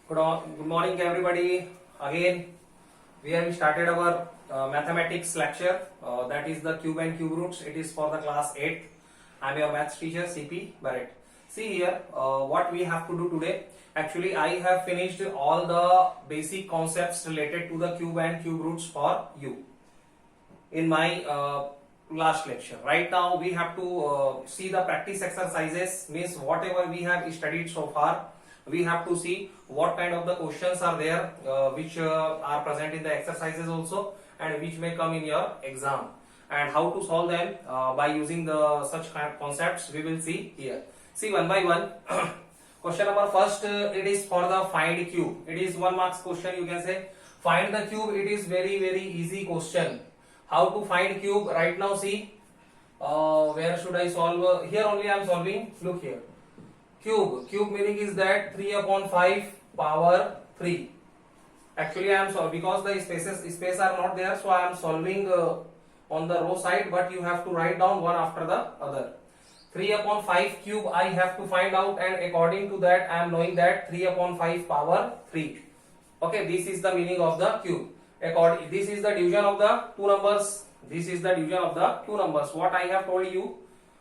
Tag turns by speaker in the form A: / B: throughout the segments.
A: Good morning, everybody. Again, we have started our mathematics lecture. That is the cube and cube roots. It is for the class 8th. I am your maths teacher, CP Barrett. See here, what we have to do today. Actually, I have finished all the basic concepts related to the cube and cube roots for you in my last lecture. Right now, we have to see the practice exercises. Means whatever we have studied so far, we have to see what kind of the questions are there which are present in the exercises also, and which may come in your exam, and how to solve them by using the such kind of concepts we will see here. See one by one. Question number first, it is for the find cube. It is 1 marks question, you can say. Find the cube. It is very easy question. How to find cube? Right now, see where should I solve? Here only I am solving. Look here. Cube meaning is that 3 upon 5 power 3. Actually I am solving because the space are not there, so I am solving on the row side, but you have to write down one after the other. 3 upon 5 cube I have to find out, and according to that I am knowing that 3 upon 5 power 3. Okay, this is the meaning of the cube. This is the division of the two numbers. This is the division of the two numbers. What I have told you.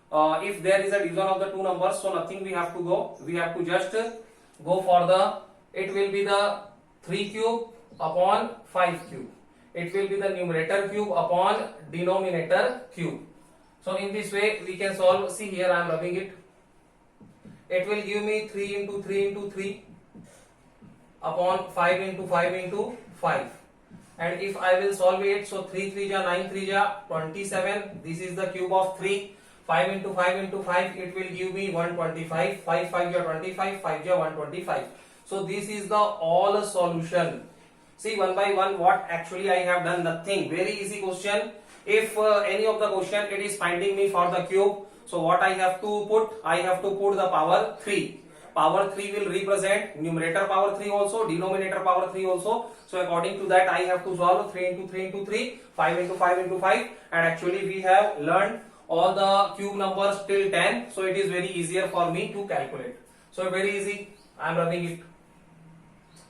A: If there is a division of the two numbers, so nothing we have to go. We have to just go for the, it will be the 3 cube upon 5 cube. It will be the numerator cube upon denominator cube. So in this way we can solve. See here I am rubbing it. It will give me 3 into 3 into 3 upon 5 into 5 into 5. And if I will solve it, so 3 3 ja 9 3 ja 27. This is the cube of 3. 5 into 5 into 5, it will give me 125. 5 5 ja 25, 5 ja 125. So this is the all solution. See one by one what actually I have done. Nothing. Very easy question. If any of the question it is finding me for the cube, so what I have to put? I have to put the power 3. Power 3 will represent numerator power 3 also, denominator power 3 also. So according to that I have to solve 3 into 3 into 3, 5 into 5 into 5, and actually we have learned all the cube numbers till 10, so it is very easier for me to calculate. So very easy, I am running it.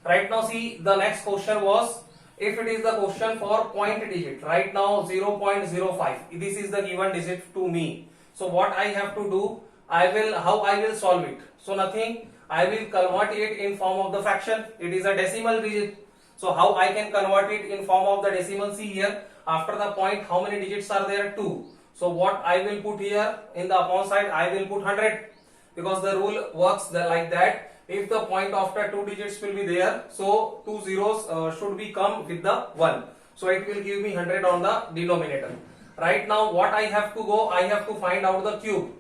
A: Right now see the next question was, if it is the question for point digit, right now 0.05, this is the given digit to me. So what I have to do, how I will solve it? So nothing, I will convert it in form of the fraction. It is a decimal digit. So how I can convert it in form of the decimal? See here, after the point how many digits are there? 2. So what I will put here in the upon side, I will put 100, because the rule works like that. If the point after 2 digits will be there, so 2 zeros should be come with the 1. So it will give me 100 on the denominator. Right now what I have to go, I have to find out the cube.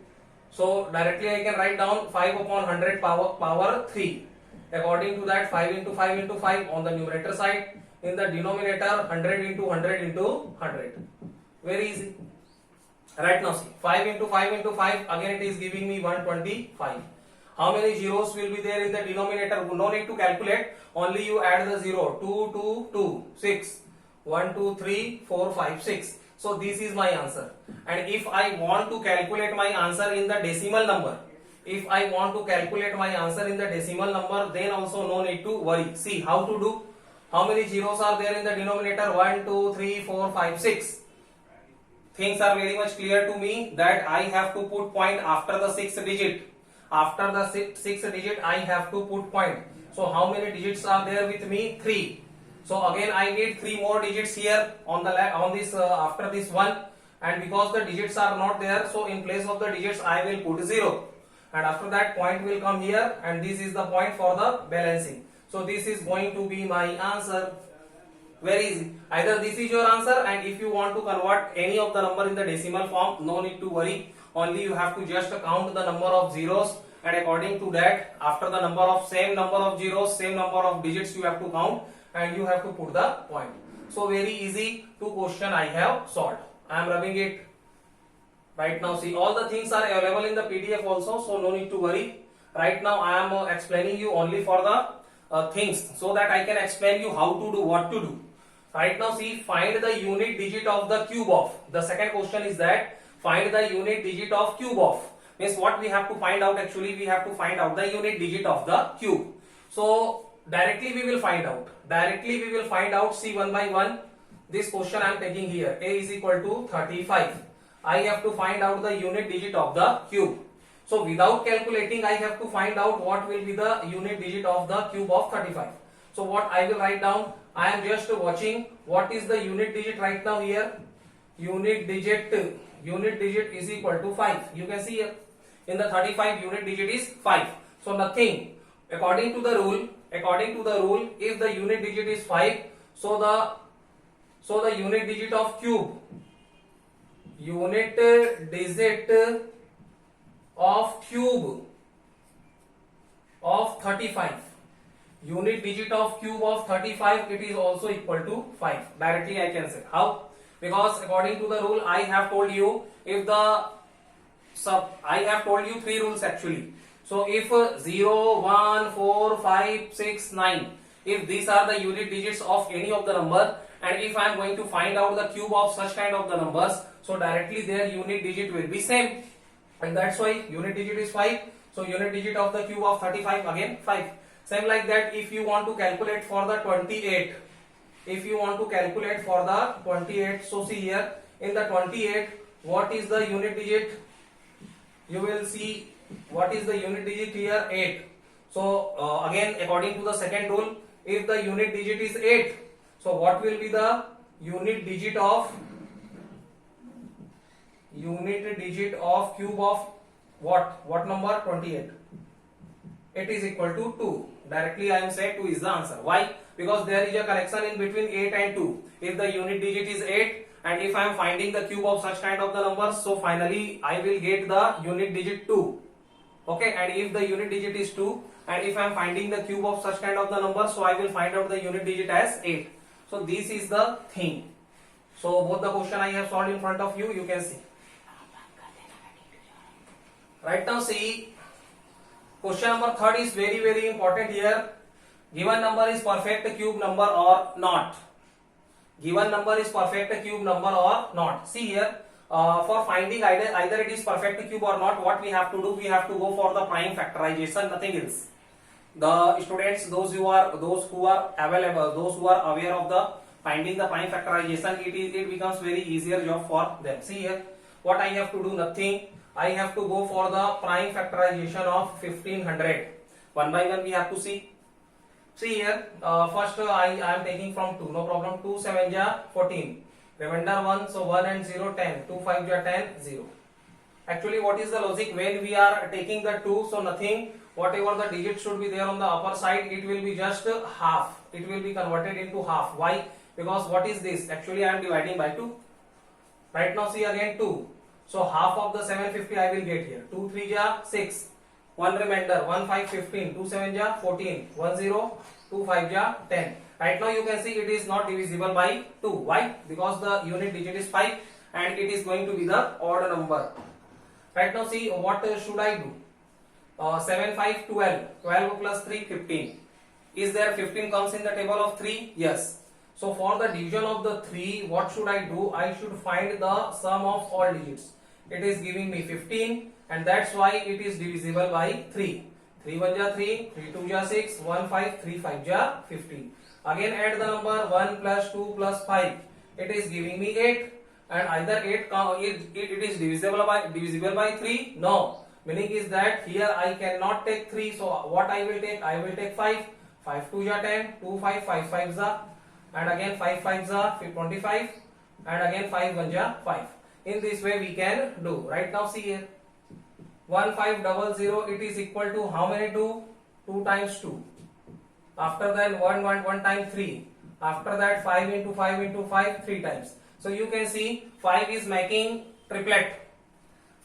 A: So directly I can write down 5 upon 100 power 3. According to that 5 into 5 into 5 on the numerator side. In the denominator 100 into 100 into 100. Very easy. Right now see 5 into 5 into 5, again it is giving me 125. How many zeros will be there in the denominator? No need to calculate, only you add the 0. 2 2 2 6, 1 2 3 4 5 6. So this is my answer. And if I want to calculate my answer in the decimal number, if I want to calculate my answer in the decimal number, then also no need to worry. See how to do. How many zeros are there in the denominator? 1 2 3 4 5 6. Things are very much clear to me that I have to put point after the 6th digit. After the 6th digit I have to put point. So how many digits are there with me? 3. So again I need 3 more digits here on this after this 1, and because the digits are not there, so in place of the digits I will put 0, and after that point will come here, and this is the point for the balancing. So this is going to be my answer. Very easy. Either this is your answer, and if you want to convert any of the number in the decimal form, no need to worry. Only you have to just count the number of zeros, and according to that, after the same number of zeros, same number of digits you have to count, and you have to put the point. So very easy. 2 question I have solved. I am rubbing it. Right now see all the things are available in the PDF also, so no need to worry. Right now I am explaining you only for the things, so that I can explain you how to do, what to do. Right now see, find the unit digit of the cube of. The second question is that find the unit digit of cube of. Means what we have to find out, actually we have to find out the unit digit of the cube. So Directly we will find out. Directly we will find out. See, one by one. This question I am taking here. A is equal to 35. I have to find out the unit digit of the cube. So without calculating, I have to find out what will be the unit digit of the cube of 35. So what I will write down, I am just watching what is the unit digit right now here. Unit digit is equal to 5. You can see here in the 35 unit digit is 5. So nothing. According to the rule, if the unit digit is 5, so the unit digit of cube, unit digit of cube of 35, unit digit of cube of 35, it is also equal to 5. Directly I can say. How? Because according to the rule, I have told you, I have told you 3 rules actually. So if 0, 1, 4, 5, 6, 9, if these are the unit digits of any of the number, and if I am going to find out the cube of such kind of the numbers, so directly their unit digit will be same, and that's why unit digit is 5. So unit digit of the cube of 35 again 5. Same like that, if you want to calculate for the 28, so see here in the 28, what is the unit digit? You will see what is the unit digit here, 8. So again, according to the second rule, if the unit digit is 8, so what will be the unit digit of cube of what number? 28. It is equal to 2. Directly I am saying 2 is the answer. Why? Because there is a connection in between 8 and 2. If the unit digit is 8 and if I am finding the cube of such kind of the numbers, so finally I will get the unit digit 2. Okay, and if the unit digit is 2 and if I am finding the cube of such kind of the numbers, so I will find out the unit digit as 8. So this is the thing. So both the question I have solved in front of you, you can see. Right now see, question number 3 is very important here. Given number is perfect cube number or not? Given number is perfect cube number or not? See here, for finding either it is perfect cube or not, what we have to do? We have to go for the prime factorization, nothing else. The students, those who are available, those who are aware of the finding the prime factorization, it becomes very easier job for them. See here, what I have to do? Nothing. I have to go for the prime factorization of 1500. One by one we have to see. See here, first I am taking from 2, no problem. 2 7 ja 14. Remainder 1, so 1 and 0 10. 2 5 ja 10 0. Actually, what is the logic when we are taking the 2? So nothing. Whatever the digit should be there on the upper side, it will be just half. It will be converted into half. Why? Because what is this? Actually, I am dividing by 2. Right now, see again 2. So half of the 750 I will get here. 2 3 ja 6. 1 remainder. 1 5 15. 2 7 ja 14. 1 0. 2 5 ja 10. Right now you can see it is not divisible by 2. Why? Because the unit digit is 5 and it is going to be the odd number. Right now see, what should I do? 7 5 12. 12 plus 3 15. Is there 15 comes in the table of 3? Yes. So for the division of the 3, what should I do? I should find the sum of all digits. It is giving me 15 and that's why it is divisible by 3. 3 1 ja 3, 3 2 ja 6, 1 5, 3 5 ja 15. Again add the number 1 plus 2 plus 5. It is giving me 8 and either 8 it is divisible by 3. No. Meaning is that here I cannot take 3. So what I will take? I will take 5. 5 2 ja 10, 2 5, 5 5 ja, and again 5 5 ja 25 and again 5 1 ja 5. In this way we can do. Right now see here. 1500, it is equal to how many 2? 2 times 2. After that 1 times 3. After that 5 into 5 into 5 3 times. So you can see 5 is making triplet.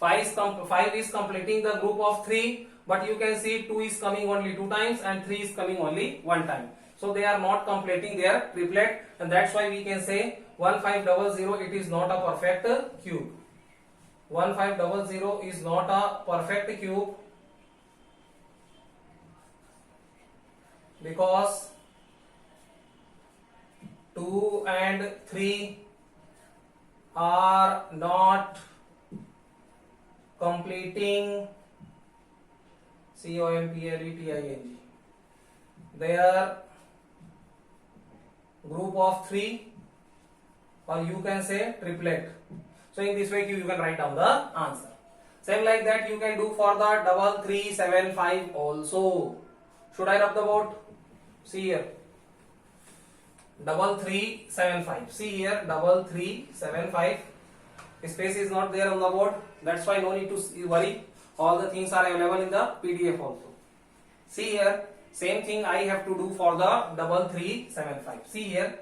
A: 5 is completing the group of 3, but you can see 2 is coming only 2 times and 3 is coming only 1 time. So they are not completing their triplet and that's why we can say 1500, it is not a perfect cube. 1500 is not a perfect cube because 2 and 3 are not completing, their group of 3, or you can say triplet. So in this way you can write down the answer. Same like that you can do for the 3375 also. Should I rub the board? See here, 3375. See here, 3375. Space is not there on the board. That's why no need to worry. All the things are available in the PDF also. See here, same thing I have to do for the 3375. See here,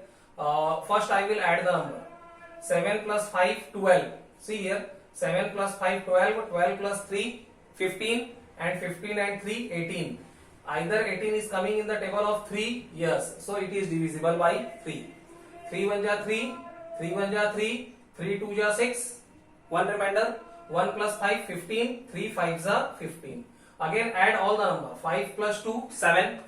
A: first I will add the number. 7 plus 5, 12. See here, 7 plus 5, 12. 12 plus 3, 15. And 15 and 3, 18. Either 18 is coming in the table of 3, yes. So it is divisible by 3. 3 1 ja 3, 3 1 ja 3, 3 2 ja 6. 1 remainder. 1 plus 5, 15. 3 5 ja 15. Again add all the number. 5 plus 2, 7.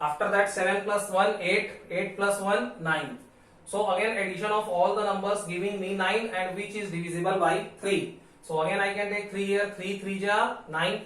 A: After that 7 plus 1, 8. 8 plus 1, 9. So again addition of all the numbers giving me 9, and which is divisible by 3. So again I can take 3 here. 3 3 ja 9.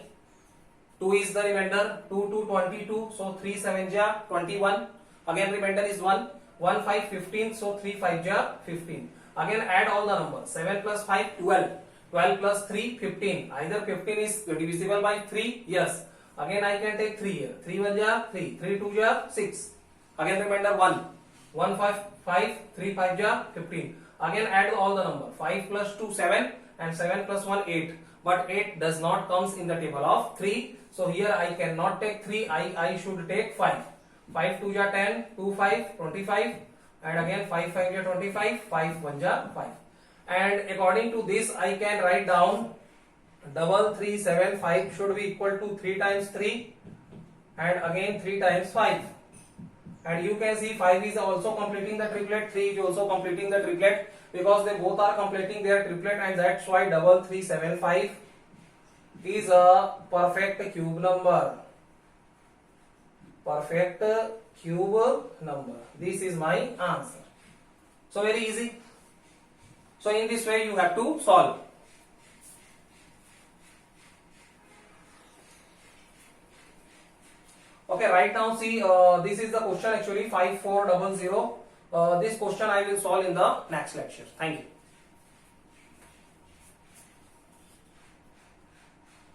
A: 2 is the remainder. 2 2 22. So 3 7 ja 21. Again remainder is 1. 1 5 15. So 3 5 ja 15. Again add all the numbers. 7 plus 5, 12. 12 plus 3, 15. Either 15 is divisible by 3. Yes. Again I can take 3 here. 3 1 ja 3. 3 2 ja 6. Again remainder 1. 1 5 5. 3 5 ja 15. Again add all the number. 5 plus 2, 7. And 7 plus 1, 8. But 8 does not comes in the table of 3. So here I cannot take 3. I should take 5. 5 2 ja 10. 2 5, 25. And again 5 5 ja 25. 5 1 ja 5. And according to this I can write down 3375 should be equal to 3 times 3 and again 3 times 5. And you can see 5 is also completing the triplet, 3 is also completing the triplet, because they both are completing their triplet, and that's why 3375 is a perfect cube number. Perfect cube number. This is my answer. So very easy. So in this way you have to solve. Okay, right now see this is the question actually 5400. This question I will solve in the next lecture. Thank you.